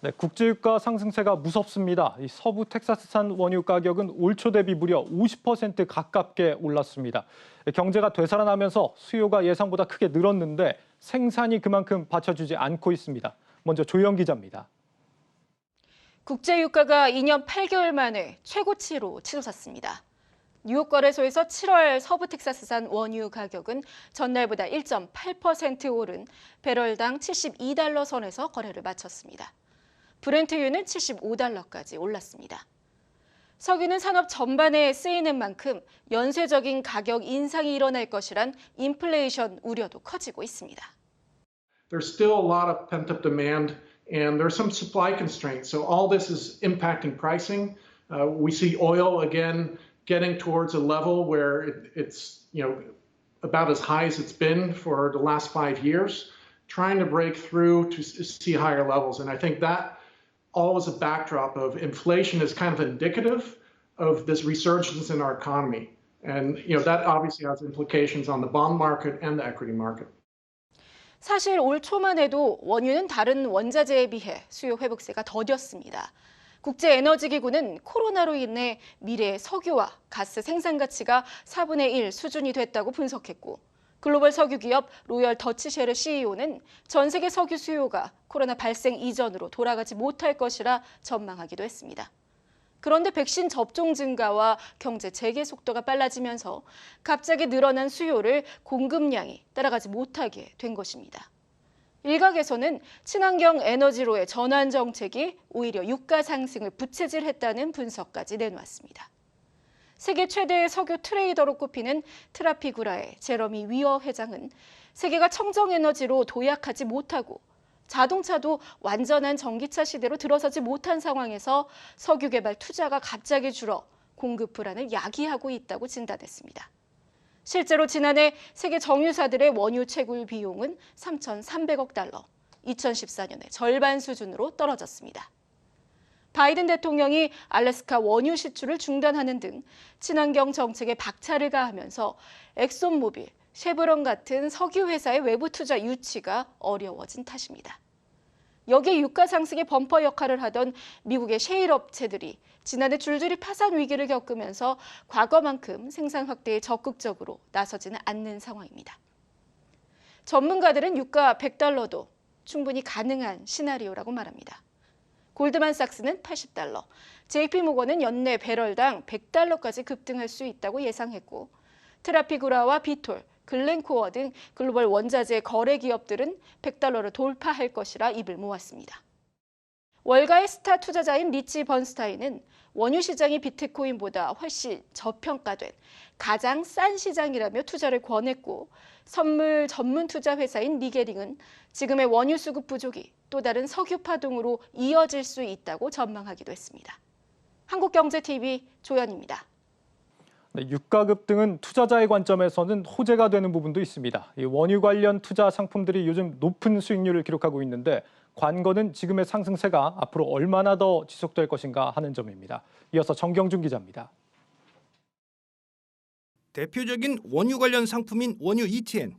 네, 국제유가 상승세가 무섭습니다. 이 서부 텍사스산 원유 가격은 올 초 대비 무려 50% 가깝게 올랐습니다. 경제가 되살아나면서 수요가 예상보다 크게 늘었는데 생산이 그만큼 받쳐주지 않고 있습니다. 먼저 조영 기자입니다. 국제유가가 2년 8개월 만에 최고치로 치솟았습니다. 뉴욕 거래소에서 7월 서부 텍사스산 원유 가격은 전날보다 1.8% 오른 배럴당 72달러 선에서 거래를 마쳤습니다. 브렌트유는 75달러까지 올랐습니다. 석유는 산업 전반에 쓰이는 만큼 연쇄적인 가격 인상이 일어날 것이란 인플레이션 우려도 커지고 있습니다. There's still a lot of pent-up demand, and there's some supply constraints. So all this is impacting pricing. We see oil again getting towards a level where it's about as high as it's been for the last 5 years, trying to break through to see higher levels. And I think that all is a backdrop of inflation is kind of indicative of this resurgence in our economy. And that obviously has implications on the bond market and the equity market. 사실 올 초만 해도 원유는 다른 원자재에 비해 수요 회복세가 더뎠습니다. 국제에너지기구는 코로나로 인해 미래의 석유와 가스 생산 가치가 4분의 1 수준이 됐다고 분석했고, 글로벌 석유 기업 로열 더치쉘의 CEO는 전 세계 석유 수요가 코로나 발생 이전으로 돌아가지 못할 것이라 전망하기도 했습니다. 그런데 백신 접종 증가와 경제 재개 속도가 빨라지면서 갑자기 늘어난 수요를 공급량이 따라가지 못하게 된 것입니다. 일각에서는 친환경 에너지로의 전환 정책이 오히려 유가 상승을 부채질했다는 분석까지 내놓았습니다. 세계 최대의 석유 트레이더로 꼽히는 트라피구라의 제러미 위어 회장은 세계가 청정에너지로 도약하지 못하고 자동차도 완전한 전기차 시대로 들어서지 못한 상황에서 석유 개발 투자가 갑자기 줄어 공급 불안을 야기하고 있다고 진단했습니다. 실제로 지난해 세계 정유사들의 원유 채굴 비용은 3,300억 달러, 2014년의 절반 수준으로 떨어졌습니다. 바이든 대통령이 알래스카 원유 시출을 중단하는 등 친환경 정책에 박차를 가하면서 엑손모빌, 쉐브론 같은 석유 회사의 외부 투자 유치가 어려워진 탓입니다. 여기에 유가 상승의 범퍼 역할을 하던 미국의 셰일 업체들이 지난해 줄줄이 파산 위기를 겪으면서 과거만큼 생산 확대에 적극적으로 나서지는 않는 상황입니다. 전문가들은 유가 100달러도 충분히 가능한 시나리오라고 말합니다. 골드만삭스는 80달러, JP모건은 연내 배럴당 100달러까지 급등할 수 있다고 예상했고, 트라피구라와 비톨, 글렌코어 등 글로벌 원자재 거래 기업들은 100달러를 돌파할 것이라 입을 모았습니다. 월가의 스타 투자자인 리치 번스타인은 원유 시장이 비트코인보다 훨씬 저평가된 가장 싼 시장이라며 투자를 권했고, 선물 전문 투자 회사인 리게링은 지금의 원유 수급 부족이 또 다른 석유 파동으로 이어질 수 있다고 전망하기도 했습니다. 한국경제TV 조연입니다. 네, 유가 급등은 투자자의 관점에서는 호재가 되는 부분도 있습니다. 이 원유 관련 투자 상품들이 요즘 높은 수익률을 기록하고 있는데 관건은 지금의 상승세가 앞으로 얼마나 더 지속될 것인가 하는 점입니다. 이어서 정경준 기자입니다. 대표적인 원유 관련 상품인 원유 ETN.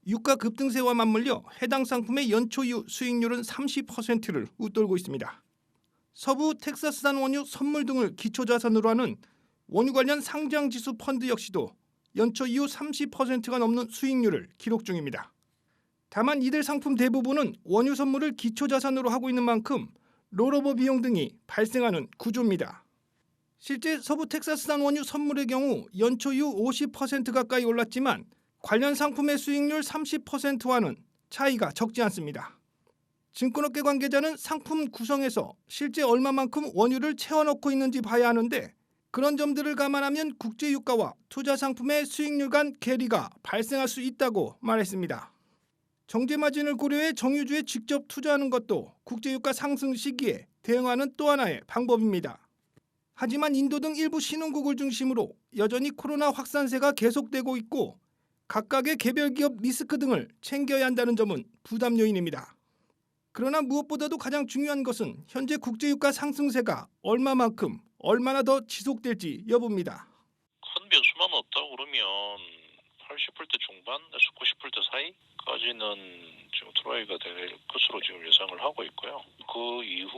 유가 급등세와 맞물려 해당 상품의 연초이후 수익률은 30%를 웃돌고 있습니다. 서부 텍사스산 원유 선물 등을 기초자산으로 하는 원유 관련 상장지수 펀드 역시도 연초 이후 30%가 넘는 수익률을 기록 중입니다. 다만 이들 상품 대부분은 원유 선물을 기초자산으로 하고 있는 만큼 롤오버 비용 등이 발생하는 구조입니다. 실제 서부 텍사스산 원유 선물의 경우 연초 이후 50% 가까이 올랐지만 관련 상품의 수익률 30%와는 차이가 적지 않습니다. 증권업계 관계자는 상품 구성에서 실제 얼마만큼 원유를 채워넣고 있는지 봐야 하는데 그런 점들을 감안하면 국제유가와 투자 상품의 수익률 간 괴리가 발생할 수 있다고 말했습니다. 정제 마진을 고려해 정유주에 직접 투자하는 것도 국제유가 상승 시기에 대응하는 또 하나의 방법입니다. 하지만 인도 등 일부 신흥국을 중심으로 여전히 코로나 확산세가 계속되고 있고 각각의 개별 기업 리스크 등을 챙겨야 한다는 점은 부담 요인입니다. 그러나 무엇보다도 가장 중요한 것은 현재 국제유가 상승세가 얼마만큼 얼마나 더 지속될지 여부입니다. 큰 변수만 없다 그러면 80불대 중반에서 90불대 사이까지는 지금 트라이가 될 것으로 지금 예상을 하고 있고요. 그 이후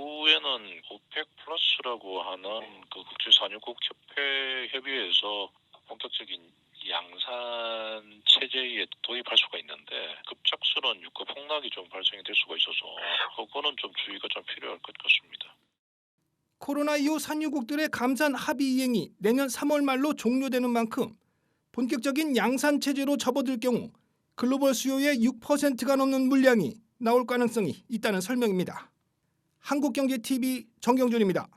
오펙 플러스라고 하는 그 국제산유국 협회 협의회에서 본격적인 양산 체제에 도입할 수가 있는데 급작스러운 유가 폭락이 좀 발생이 될 수가 있어서 그거는 좀 주의가 좀 필요할 것 같습니다. 코로나 이후 산유국들의 감산 합의 이행이 내년 3월 말로 종료되는 만큼 본격적인 양산 체제로 접어들 경우 글로벌 수요의 6%가 넘는 물량이 나올 가능성이 있다는 설명입니다. 한국경제TV 정경준입니다.